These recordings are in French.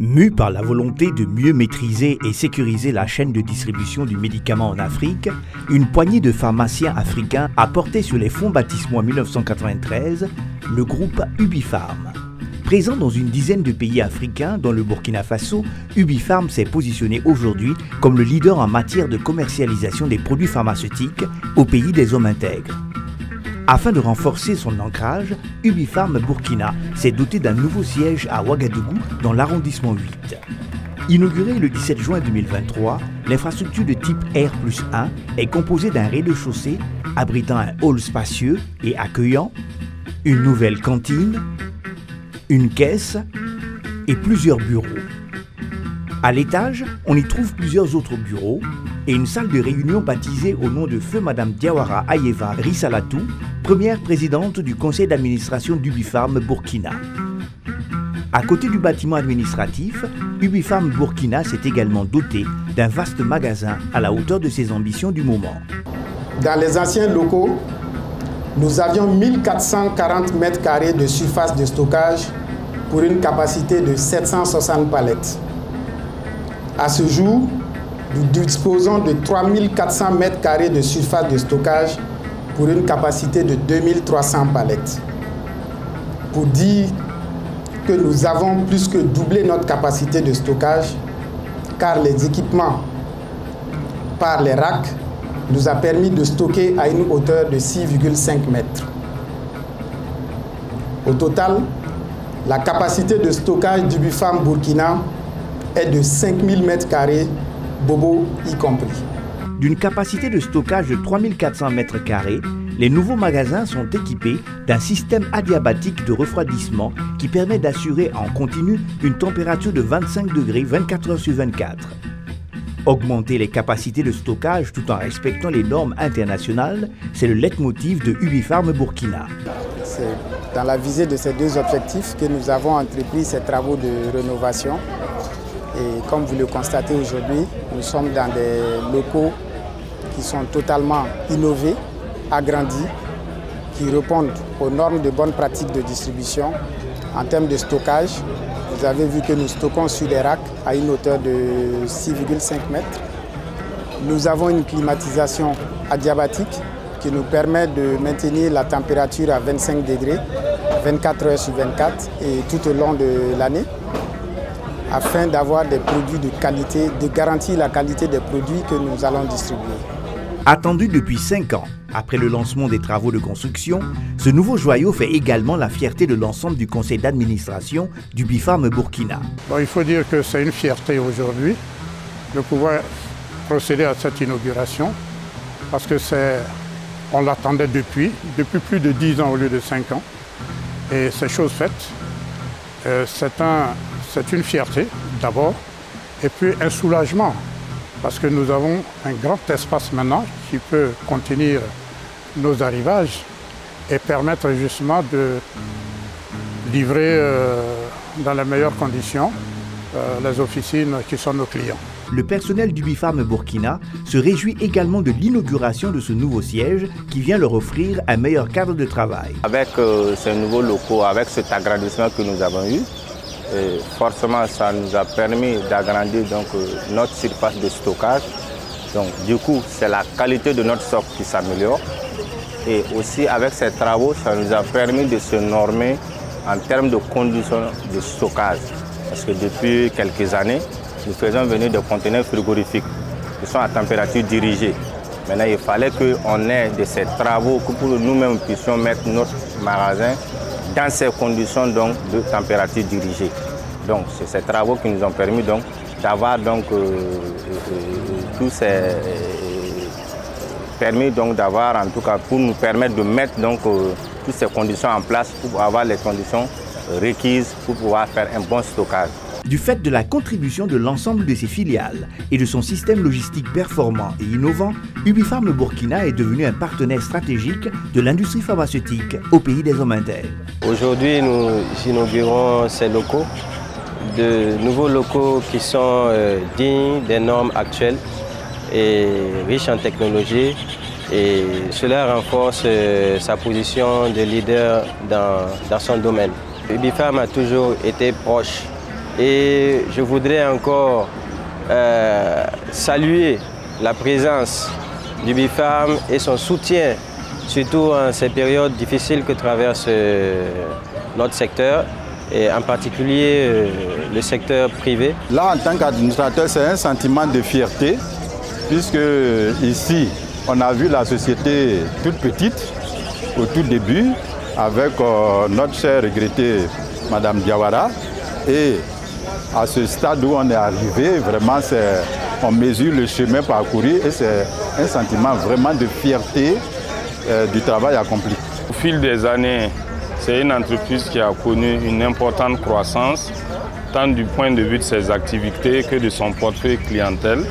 Mue par la volonté de mieux maîtriser et sécuriser la chaîne de distribution du médicament en Afrique, une poignée de pharmaciens africains a porté sur les fonds baptismaux en 1993 le groupe Ubipharm. Présent dans une dizaine de pays africains, dont le Burkina Faso, Ubipharm s'est positionné aujourd'hui comme le leader en matière de commercialisation des produits pharmaceutiques au pays des hommes intègres. Afin de renforcer son ancrage, Ubipharm Burkina s'est doté d'un nouveau siège à Ouagadougou, dans l'arrondissement 8. Inaugurée le 17 juin 2023, l'infrastructure de type R+1 est composée d'un rez-de-chaussée abritant un hall spacieux et accueillant, une nouvelle cantine, une caisse et plusieurs bureaux. À l'étage, on y trouve plusieurs autres bureaux et une salle de réunion baptisée au nom de feu Madame Diawara Ayeva Risalatou, première présidente du conseil d'administration d'Ubipharm Burkina. À côté du bâtiment administratif, Ubipharm Burkina s'est également doté d'un vaste magasin à la hauteur de ses ambitions du moment. Dans les anciens locaux, nous avions 1440 mètres carrés de surface de stockage pour une capacité de 760 palettes. À ce jour, nous disposons de 3400 mètres carrés de surface de stockage pour une capacité de 2300 palettes. Pour dire que nous avons plus que doublé notre capacité de stockage, car les équipements par les racks nous a permis de stocker à une hauteur de 6,5 mètres. Au total, la capacité de stockage d'Ubipharm Burkina est de 5000 mètres carrés, Bobo y compris. D'une capacité de stockage de 3400 mètres carrés, les nouveaux magasins sont équipés d'un système adiabatique de refroidissement qui permet d'assurer en continu une température de 25 degrés 24 heures sur 24. Augmenter les capacités de stockage tout en respectant les normes internationales, c'est le leitmotiv de Ubipharm Burkina. C'est dans la visée de ces deux objectifs que nous avons entrepris ces travaux de rénovation. Et comme vous le constatez aujourd'hui, nous sommes dans des locaux qui sont totalement innovés, agrandis, qui répondent aux normes de bonnes pratiques de distribution. En termes de stockage, vous avez vu que nous stockons sur des racks à une hauteur de 6,5 mètres. Nous avons une climatisation adiabatique qui nous permet de maintenir la température à 25 degrés, 24 heures sur 24 et tout au long de l'année, afin d'avoir des produits de qualité, de garantir la qualité des produits que nous allons distribuer. Attendu depuis 5 ans, après le lancement des travaux de construction, ce nouveau joyau fait également la fierté de l'ensemble du conseil d'administration d'Ubipharm Burkina. Bon, il faut dire que c'est une fierté aujourd'hui de pouvoir procéder à cette inauguration, parce que on l'attendait depuis plus de 10 ans au lieu de 5 ans. Et c'est chose faite. C'est une fierté d'abord, et puis un soulagement, parce que nous avons un grand espace maintenant qui peut contenir nos arrivages et permettre justement de livrer dans les meilleures conditions les officines qui sont nos clients. Le personnel d'Ubipharm Burkina se réjouit également de l'inauguration de ce nouveau siège qui vient leur offrir un meilleur cadre de travail. Avec ces nouveaux locaux, avec cet agrandissement que nous avons eu, forcément ça nous a permis d'agrandir notre surface de stockage. Donc du coup, c'est la qualité de notre stock qui s'améliore. Et aussi avec ces travaux, ça nous a permis de se normer en termes de conditions de stockage. Parce que depuis quelques années, nous faisons venir des conteneurs frigorifiques qui sont à température dirigée. Maintenant, il fallait qu'on ait de ces travaux que pour nous-mêmes puissions mettre notre magasin dans ces conditions de température dirigée. Donc, c'est ces travaux qui nous ont permis d'avoir tous ces permis d'avoir en tout cas pour nous permettre de mettre toutes ces conditions en place pour avoir les conditions requises pour pouvoir faire un bon stockage. Du fait de la contribution de l'ensemble de ses filiales et de son système logistique performant et innovant, Ubipharm Burkina est devenu un partenaire stratégique de l'industrie pharmaceutique au pays des hommes intègres. Aujourd'hui, nous inaugurons ces locaux, de nouveaux locaux qui sont dignes des normes actuelles et riches en technologie. Et cela renforce sa position de leader dans son domaine. Ubipharm a toujours été proche Et je voudrais encore saluer la présence d'Ubifarm et son soutien, surtout en ces périodes difficiles que traverse notre secteur, et en particulier le secteur privé. Là, en tant qu'administrateur, c'est un sentiment de fierté, puisque ici, on a vu la société toute petite, au tout début, avec notre chère regrettée Madame Diawara. Et à ce stade où on est arrivé, vraiment, on mesure le chemin parcouru et c'est un sentiment vraiment de fierté du travail accompli. Au fil des années, c'est une entreprise qui a connu une importante croissance, tant du point de vue de ses activités que de son portefeuille clientèle.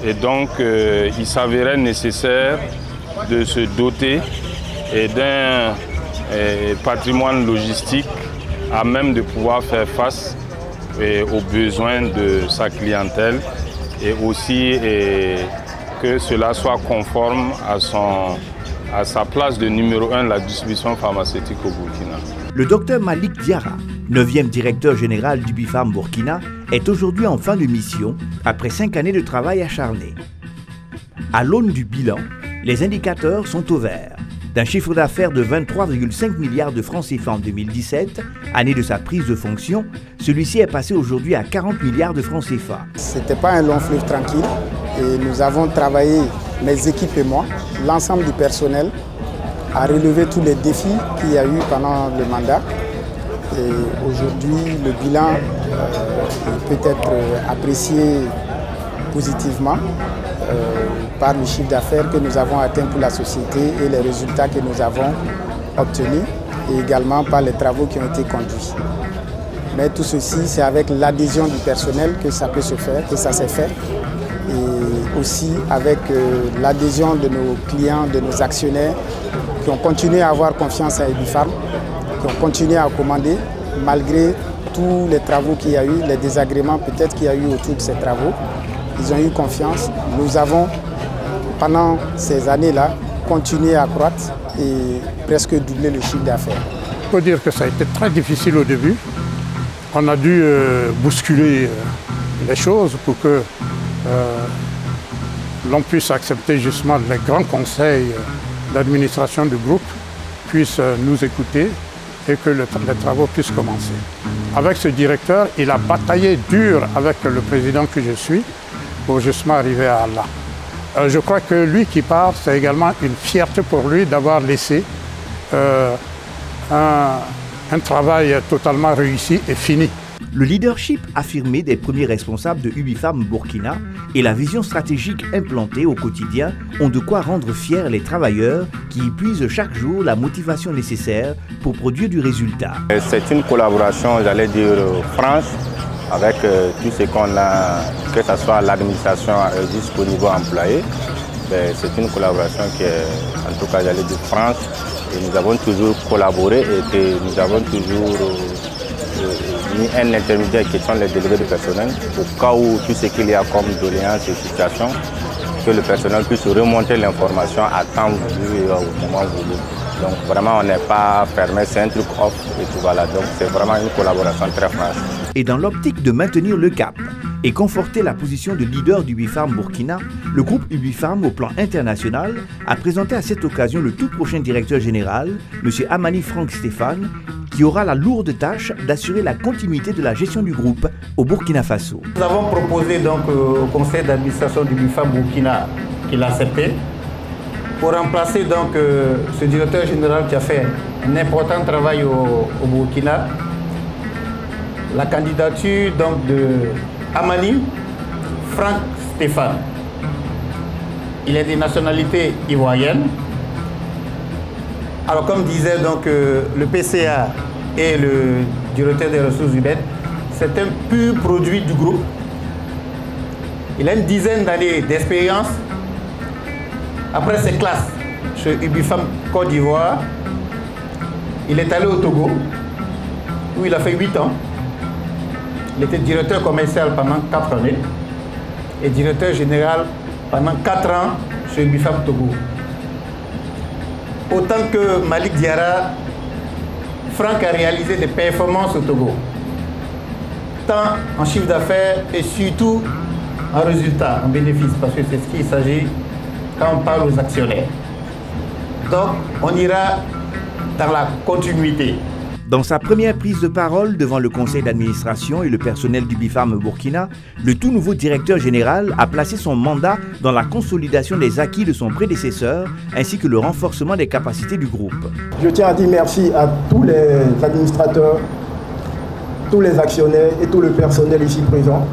Et donc, il s'avérait nécessaire de se doter d'un patrimoine logistique à même de pouvoir faire face aux besoins de sa clientèle et aussi que cela soit conforme à sa place de numéro 1 de la distribution pharmaceutique au Burkina. Le docteur Malik Diarra, 9e directeur général d'Ubifarm Burkina, est aujourd'hui en fin de mission après 5 années de travail acharné. À l'aune du bilan, les indicateurs sont au vert. D'un chiffre d'affaires de 23,5 milliards de francs CFA en 2017, année de sa prise de fonction, celui-ci est passé aujourd'hui à 40 milliards de francs CFA. Ce n'était pas un long fleuve tranquille et nous avons travaillé, mes équipes et moi, l'ensemble du personnel, à relever tous les défis qu'il y a eu pendant le mandat. Et aujourd'hui, le bilan peut être apprécié positivement par le chiffre d'affaires que nous avons atteint pour la société et les résultats que nous avons obtenus et également par les travaux qui ont été conduits. Mais tout ceci, c'est avec l'adhésion du personnel que ça peut se faire, que ça s'est fait. Et aussi avec l'adhésion de nos clients, de nos actionnaires qui ont continué à avoir confiance à Ubifarm, qui ont continué à commander malgré tous les travaux qu'il y a eu, les désagréments peut-être qu'il y a eu autour de ces travaux. Ils ont eu confiance. Nous avons, pendant ces années-là, continué à croître et presque doubler le chiffre d'affaires. Il faut dire que ça a été très difficile au début. On a dû bousculer les choses pour que l'on puisse accepter justement les grands conseils d'administration du groupe puissent nous écouter et que les travaux puissent commencer. Avec ce directeur, il a bataillé dur avec le président que je suis pour justement arriver à là. Je crois que lui qui part, c'est également une fierté pour lui d'avoir laissé un travail totalement réussi et fini. Le leadership affirmé des premiers responsables de Ubifarm Burkina et la vision stratégique implantée au quotidien ont de quoi rendre fiers les travailleurs qui y puisent chaque jour la motivation nécessaire pour produire du résultat. C'est une collaboration, j'allais dire, franche avec tout ce qu'on a, que ce soit l'administration jusqu'au niveau employé. C'est une collaboration qui est, en tout cas, j'allais dire, franche. Et nous avons toujours collaboré et que nous avons toujours mis un intermédiaire qui sont les délégués du personnel au cas où tout ce qu'il y a comme doléances et situations, que le personnel puisse remonter l'information à temps voulu et au moment voulu. Donc vraiment on n'est pas fermé, c'est un truc off et tout voilà. Donc c'est vraiment une collaboration très franche. Et dans l'optique de maintenir le cap et conforter la position de leader d'Ubifarm Burkina, le groupe Ubifarm au plan international a présenté à cette occasion le tout prochain directeur général, M. Amani Franck Stéphane, qui aura la lourde tâche d'assurer la continuité de la gestion du groupe au Burkina Faso. Nous avons proposé donc au conseil d'administration d'Ubifarm Burkina qu'il a accepté pour remplacer donc ce directeur général qui a fait un important travail au Burkina, la candidature donc de Amani Franck Stéphane. Il est de nationalité ivoirienne. Alors comme disait donc le PCA et le directeur des ressources humaines, c'est un pur produit du groupe. Il a une dizaine d'années d'expérience. Après ses classes chez Ubifarm Côte d'Ivoire, il est allé au Togo, où il a fait 8 ans. Il était directeur commercial pendant 4 années et directeur général pendant 4 ans chez Ubifarm Togo. Autant que Malik Diarra, Franck a réalisé des performances au Togo. tant en chiffre d'affaires et surtout en résultat, en bénéfice, parce que c'est ce qu'il s'agit quand on parle aux actionnaires. Donc, on ira dans la continuité. Dans sa première prise de parole devant le conseil d'administration et le personnel d'Ubifarm Burkina, le tout nouveau directeur général a placé son mandat dans la consolidation des acquis de son prédécesseur ainsi que le renforcement des capacités du groupe. Je tiens à dire merci à tous les administrateurs, tous les actionnaires et tout le personnel ici présent.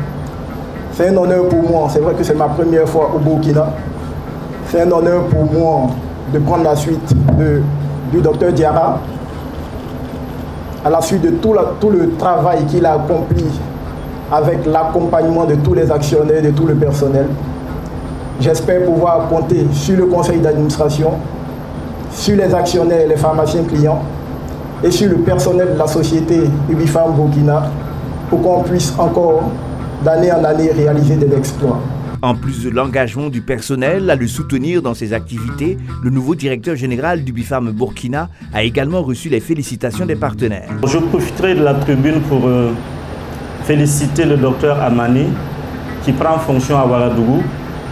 C'est un honneur pour moi, c'est vrai que c'est ma première fois au Burkina. C'est un honneur pour moi de prendre la suite du docteur Diarra, à la suite de tout le travail qu'il a accompli avec l'accompagnement de tous les actionnaires, de tout le personnel. J'espère pouvoir compter sur le conseil d'administration, sur les actionnaires et les pharmaciens clients et sur le personnel de la société Ubifarm Burkina pour qu'on puisse encore d'année en année réaliser des exploits. En plus de l'engagement du personnel à le soutenir dans ses activités, le nouveau directeur général d'Ubifarm Burkina a également reçu les félicitations des partenaires. Je profiterai de la tribune pour féliciter le docteur Amani qui prend fonction à Ouagadougou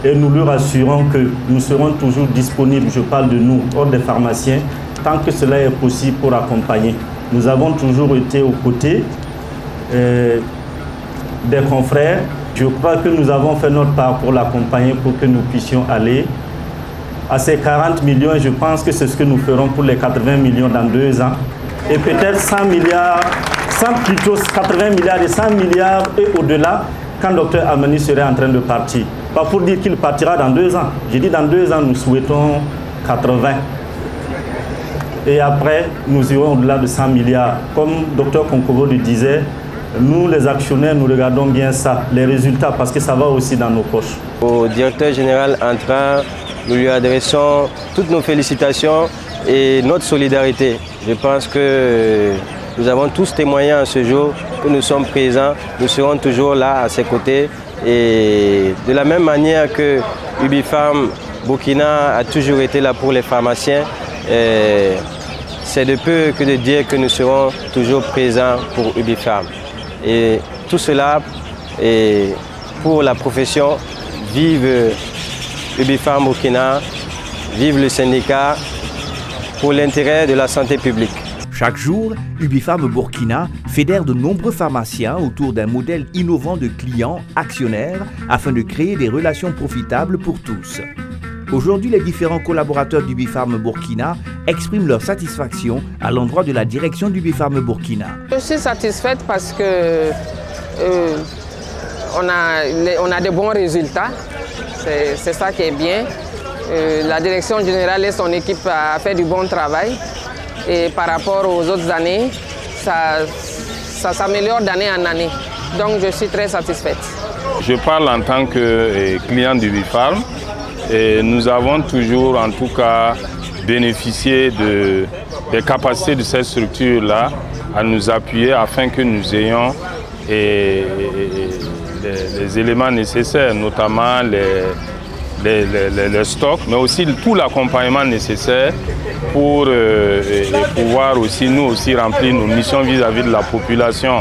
et nous lui rassurons que nous serons toujours disponibles, je parle de nous, hors des pharmaciens, tant que cela est possible pour accompagner. Nous avons toujours été aux côtés des confrères. Je crois que nous avons fait notre part pour l'accompagner pour que nous puissions aller à ces 40 millions et je pense que c'est ce que nous ferons pour les 80 millions dans 2 ans. Et peut-être 100 milliards, plutôt 80 milliards et 100 milliards et au-delà quand le docteur Amani serait en train de partir. Pas pour dire qu'il partira dans 2 ans. J'ai dit dans 2 ans, nous souhaitons 80. Et après, nous irons au-delà de 100 milliards. Comme le docteur Konkovo le disait, nous, les actionnaires, nous regardons bien ça, les résultats, parce que ça va aussi dans nos poches. Au directeur général entrant, nous lui adressons toutes nos félicitations et notre solidarité. Je pense que nous avons tous témoigné à ce jour que nous sommes présents, nous serons toujours là à ses côtés. Et de la même manière que Ubifarm Burkina a toujours été là pour les pharmaciens, c'est de peu que de dire que nous serons toujours présents pour Ubifarm. Et tout cela est pour la profession. Vive Ubifarm Burkina, vive le syndicat pour l'intérêt de la santé publique. Chaque jour, Ubifarm Burkina fédère de nombreux pharmaciens autour d'un modèle innovant de clients actionnaires afin de créer des relations profitables pour tous. Aujourd'hui, les différents collaborateurs d'Ubifarm Burkina expriment leur satisfaction à l'endroit de la direction d'Ubifarm Burkina. Je suis satisfaite parce que on a de bons résultats. C'est ça qui est bien. La direction générale et son équipe a fait du bon travail. Et par rapport aux autres années, ça s'améliore d'année en année. Donc je suis très satisfaite. Je parle en tant que client d'Ubifarm. Et nous avons toujours en tout cas bénéficié des capacités de cette structure-là à nous appuyer afin que nous ayons les éléments nécessaires, notamment les stocks, mais aussi tout l'accompagnement nécessaire pour pouvoir aussi nous aussi remplir nos missions vis-à-vis de la population.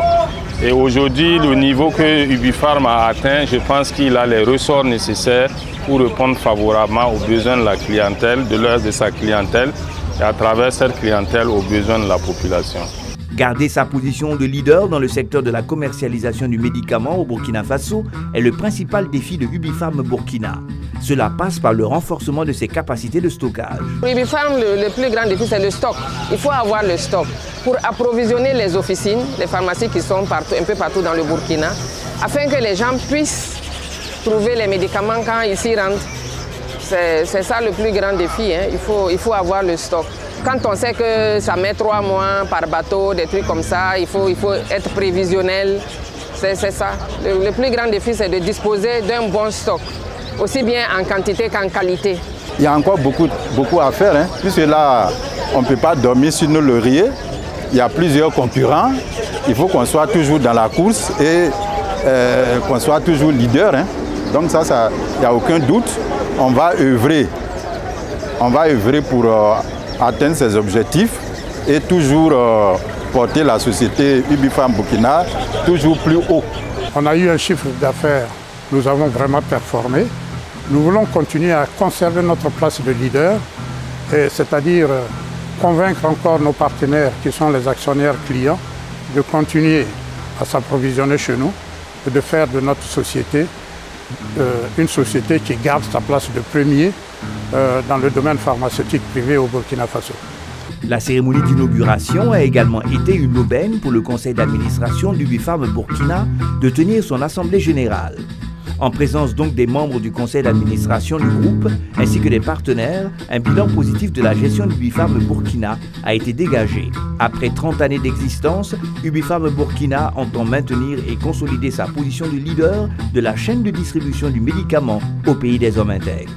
Et aujourd'hui, le niveau que Ubifarm a atteint, je pense qu'il a les ressorts nécessaires pour répondre favorablement aux besoins de la clientèle, de sa clientèle, et à travers cette clientèle aux besoins de la population. Garder sa position de leader dans le secteur de la commercialisation du médicament au Burkina Faso est le principal défi de Ubifarm Burkina. Cela passe par le renforcement de ses capacités de stockage. Pour Ubifarm, le plus grand défi, c'est le stock. Il faut avoir le stock pour approvisionner les officines, les pharmacies qui sont un peu partout dans le Burkina, afin que les gens puissent trouver les médicaments quand ils s'y rendent. C'est ça le plus grand défi, hein. Il faut avoir le stock. Quand on sait que ça met 3 mois par bateau, des trucs comme ça, il faut être prévisionnel. C'est ça. Le plus grand défi, c'est de disposer d'un bon stock, aussi bien en quantité qu'en qualité. Il y a encore beaucoup à faire, hein, puisque là, on ne peut pas dormir sur nos lauriers. Il y a plusieurs concurrents. Il faut qu'on soit toujours dans la course et qu'on soit toujours leader, hein. Donc ça, il n'y a aucun doute. On va œuvrer pour atteindre ces objectifs et toujours porter la société Ubipharm Burkina toujours plus haut. On a eu un chiffre d'affaires, nous avons vraiment performé. Nous voulons continuer à conserver notre place de leader, c'est-à-dire convaincre encore nos partenaires qui sont les actionnaires clients de continuer à s'approvisionner chez nous et de faire de notre société une société qui garde sa place de premier dans le domaine pharmaceutique privé au Burkina Faso. La cérémonie d'inauguration a également été une aubaine pour le conseil d'administration d'Ubipharm Burkina de tenir son assemblée générale. En présence donc des membres du conseil d'administration du groupe ainsi que des partenaires, un bilan positif de la gestion d'Ubipharm Burkina a été dégagé. Après 30 années d'existence, Ubipharm Burkina entend maintenir et consolider sa position de leader de la chaîne de distribution du médicament au pays des hommes intègres.